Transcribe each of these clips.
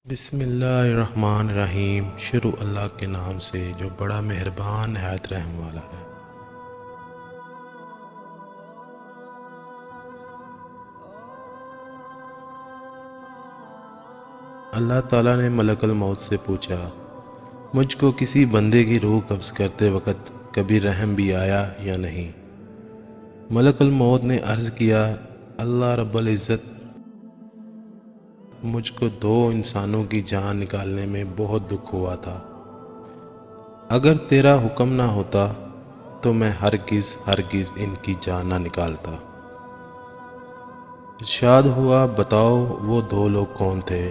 بسم اللہ الرحمن الرحیم۔ شروع اللہ کے نام سے جو بڑا مہربان نہایت رحم والا ہے۔ اللہ تعالیٰ نے ملک الموت سے پوچھا، مجھ کو کسی بندے کی روح قبض کرتے وقت کبھی رحم بھی آیا یا نہیں؟ ملک الموت نے عرض کیا، اللہ رب العزت، مجھ کو 2 انسانوں کی جان نکالنے میں بہت دکھ ہوا تھا۔ اگر تیرا حکم نہ ہوتا تو میں ہرگز ان کی جان نہ نکالتا۔ ارشاد ہوا، بتاؤ وہ 2 لوگ کون تھے؟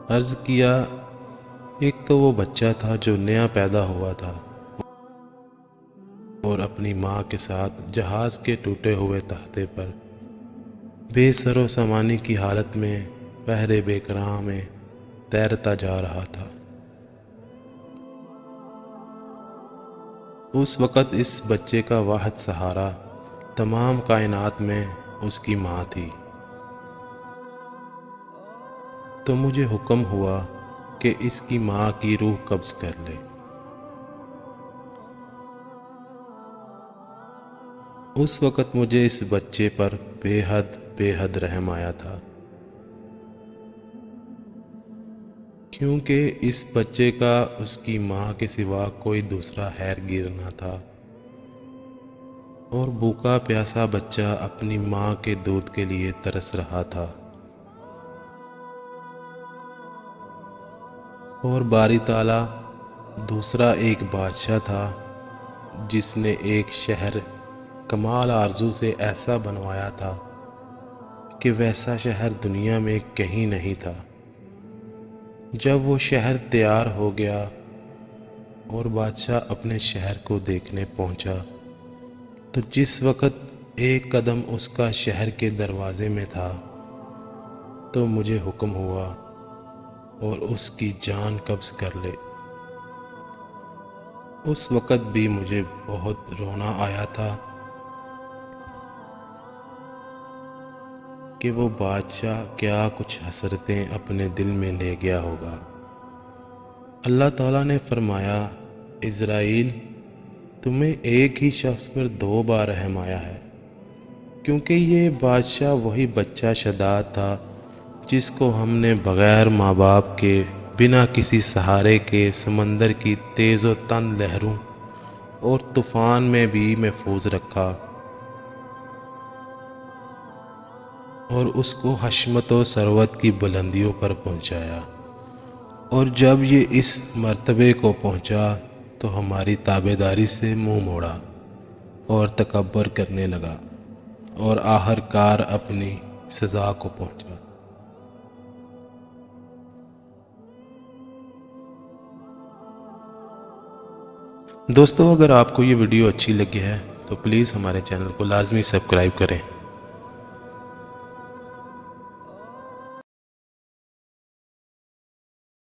عرض کیا، ایک تو وہ بچہ تھا جو نیا پیدا ہوا تھا اور اپنی ماں کے ساتھ جہاز کے ٹوٹے ہوئے تختے پر بے سر و سامانی کی حالت میں بحر بے کران میں تیرتا جا رہا تھا۔ اس وقت اس بچے کا واحد سہارا تمام کائنات میں اس کی ماں تھی۔ تو مجھے حکم ہوا کہ اس کی ماں کی روح قبض کر لے۔ اس وقت مجھے اس بچے پر بے حد رحم آیا تھا، کیونکہ اس بچے کا اس کی ماں کے سوا کوئی دوسرا خیرگیر نہ تھا، اور بھوکا پیاسا بچہ اپنی ماں کے دودھ کے لیے ترس رہا تھا۔ اور باری تعالیٰ دوسرا ایک بادشاہ تھا جس نے ایک شہر کمال آرزو سے ایسا بنوایا تھا کہ ویسا شہر دنیا میں کہیں نہیں تھا۔ جب وہ شہر تیار ہو گیا اور بادشاہ اپنے شہر کو دیکھنے پہنچا، تو جس وقت ایک قدم اس کا شہر کے دروازے میں تھا تو مجھے حکم ہوا اور اس کی جان قبض کر لے۔ اس وقت بھی مجھے بہت رونا آیا تھا کہ وہ بادشاہ کیا کچھ حسرتیں اپنے دل میں لے گیا ہوگا۔ اللہ تعالیٰ نے فرمایا، عزرائیل، تمہیں ایک ہی شخص پر 2 بار رحم آیا ہے، کیونکہ یہ بادشاہ وہی بچہ شداد تھا جس کو ہم نے بغیر ماں باپ کے، بنا کسی سہارے کے سمندر کی تیز و تند لہروں اور طوفان میں بھی محفوظ رکھا، اور اس کو حشمت و ثروت کی بلندیوں پر پہنچایا۔ اور جب یہ اس مرتبے کو پہنچا تو ہماری تابعداری سے منہ موڑا اور تکبر کرنے لگا، اور آخر کار اپنی سزا کو پہنچا۔ دوستو، اگر آپ کو یہ ویڈیو اچھی لگی ہے تو پلیز ہمارے چینل کو لازمی سبسکرائب کریں۔